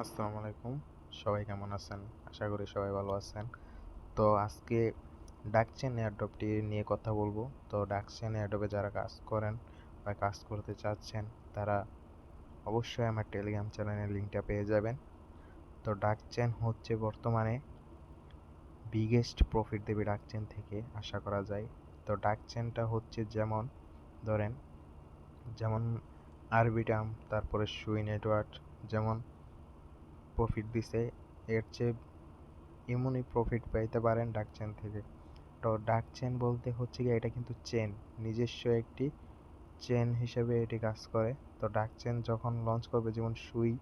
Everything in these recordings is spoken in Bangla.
আসসালামু আলাইকুম। সবাই কেমন আছেন? আশা করি সবাই ভালো আছেন। তো আজকে ডাকচেন এয়ারড্রপটি নিয়ে কথা বলবো। তো ডাকচেন এয়ারড্রপে যারা কাজ করেন বা কাজ করতে চাচ্ছেন, তারা অবশ্যই আমার টেলিগ্রাম চ্যানেলের লিঙ্কটা পেয়ে যাবেন। তো ডাকচেন হচ্ছে বর্তমানে বিগেস্ট প্রফিট দেবে ডাকচেন থেকে আশা করা যায়। তো ডাকচেনটা হচ্ছে ধরেন যেমন আরবিটাম, তারপরে সুই নেটওয়ার্ক যেমন প্রফিট দিছে, এর চেয়ে এমনই প্রফিট পাইতে পারেন ডাকচেন থেকে। তো ডাকচেন বলতে হচ্ছে গিয়ে এটা কিন্তু চেন, নিজস্ব একটি চেন হিসেবে এটি কাজ করে। তো ডাকচেন যখন লঞ্চ করবে, যেমন সুই,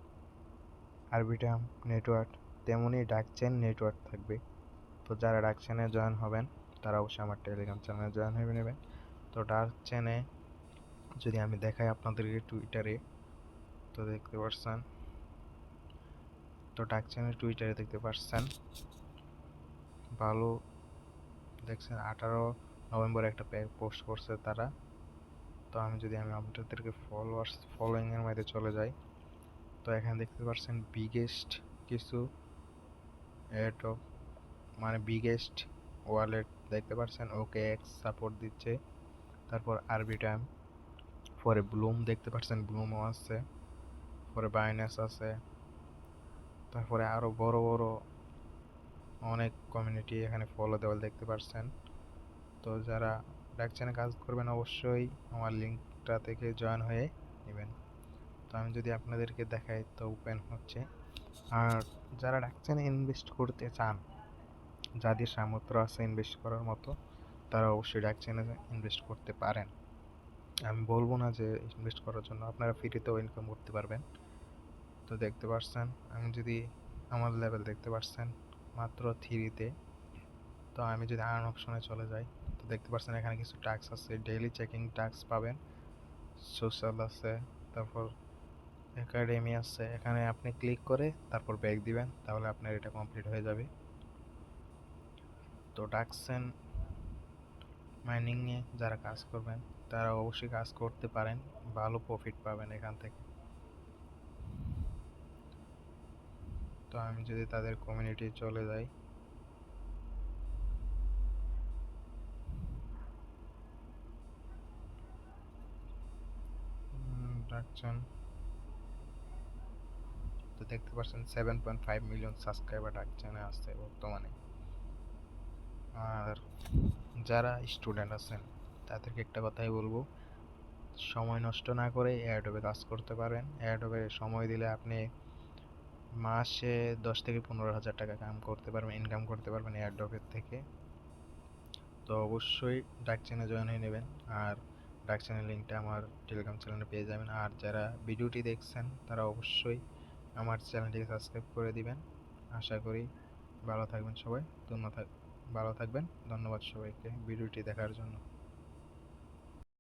আরবিটাম নেটওয়ার্ক, তেমনই ডাকচেন নেটওয়ার্ক থাকবে। তো যারা ডাকচেনে জয়েন হবেন তারা অবশ্যই আমার টেলিগ্রাম চ্যানেলে জয়েন হয়ে নেবেন। তো ডাকচেনে যদি আমি দেখাই আপনাদেরকে টুইটারে, তো দেখতে পাচ্ছেন, তো ডাকচেনের টুইটারে দেখতে পাচ্ছেন ভালো দেখছেন 18 নভেম্বর একটা পোস্ট করছে তারা। তো আমি আপনাদেরকে ফলোইং এর মধ্যে চলে যাই, তো এখানে দেখতে পাচ্ছেন বিগেস্ট কিছু এয়ারড্রপ, মানে বিগেস্ট ওয়ালেট দেখতে পাচ্ছেন। ওকে এক্স সাপোর্ট দিচ্ছে, তারপর আরবিটাইম, পরে ব্লুম দেখতে পাচ্ছেন, ব্লুমও আছে, পরে বাইন্যান্স আছে, তারপরে আরো বড় বড় অনেক কমিউনিটি এখানে ফলো দেওয়া দেখতে পাচ্ছেন। তো যারা ডাকচ্যানে কাজ করবেন অবশ্যই আমার লিঙ্কটা থেকে জয়েন হয়ে নেবেন। তো আমি যদি আপনাদেরকে দেখাই, তো ওপেন হচ্ছে। আর যারা ডাকচ্যানে ইনভেস্ট করতে চান, যাদের সামর্থ্য আছে ইনভেস্ট করার মতো, তারা অবশ্যই ডাকচ্যানে ইনভেস্ট করতে পারেন। আমি বলবো না যে ইনভেস্ট করার জন্য, আপনারা ফ্রিতেও ইনকাম করতে পারবেন। তো দেখতে পাচ্ছেন, আমি যদি আমার লেভেল দেখতে পাচ্ছেন মাত্র 3-তে। তো আমি যদি আর্ন অপশনে চলে যাই, তো দেখতে পাচ্ছেন এখানে কিছু টাস্ক আছে, ডেইলি চেকিং টাস্ক পাবেন, সোশ্যাল আছে, তারপর একাডেমি আছে। এখানে আপনি ক্লিক করে তারপর ব্যাক দিবেন, তাহলে আপনার এটা কমপ্লিট হয়ে যাবে। তো ডাকসেন মাইনিংয়ে যারা কাজ করবেন তারা অবশ্যই কাজ করতে পারেন, ভালো প্রফিট পাবেন এখান থেকে। তো আমি যদি তাদের কমিউনিটি চলে যাই, ডাকছেন, তো দেখতে পাচ্ছেন 7.5 মিলিয়ন সাবস্ক্রাইবার ডাকছেনে আসছে বর্তমানে। আর যারা স্টুডেন্ট আছেন তাদেরকে একটা কথাই বলবো, সময় নষ্ট না করে এয়ারড্রপে কাজ করতে পারেন। এয়ারড্রপে সময় দিলে আপনি মাসে 10 থেকে 15 হাজার টাকা ইনকাম করতে পারবেন এয়ারড্রপের থেকে। তো অবশ্যই ডাকচ্যানে জয়েন হয়ে নেবেন। আর ডাকচ্যানের লিঙ্কটা আমার টেলিগ্রাম চ্যানেলে পেয়ে যাবেন। আর যারা ভিডিওটি দেখছেন তারা অবশ্যই আমার চ্যানেলটিকে সাবস্ক্রাইব করে দিবেন। আশা করি ভালো থাকবেন সবাই। ভালো থাকবেন। ধন্যবাদ সবাইকে ভিডিওটি দেখার জন্য।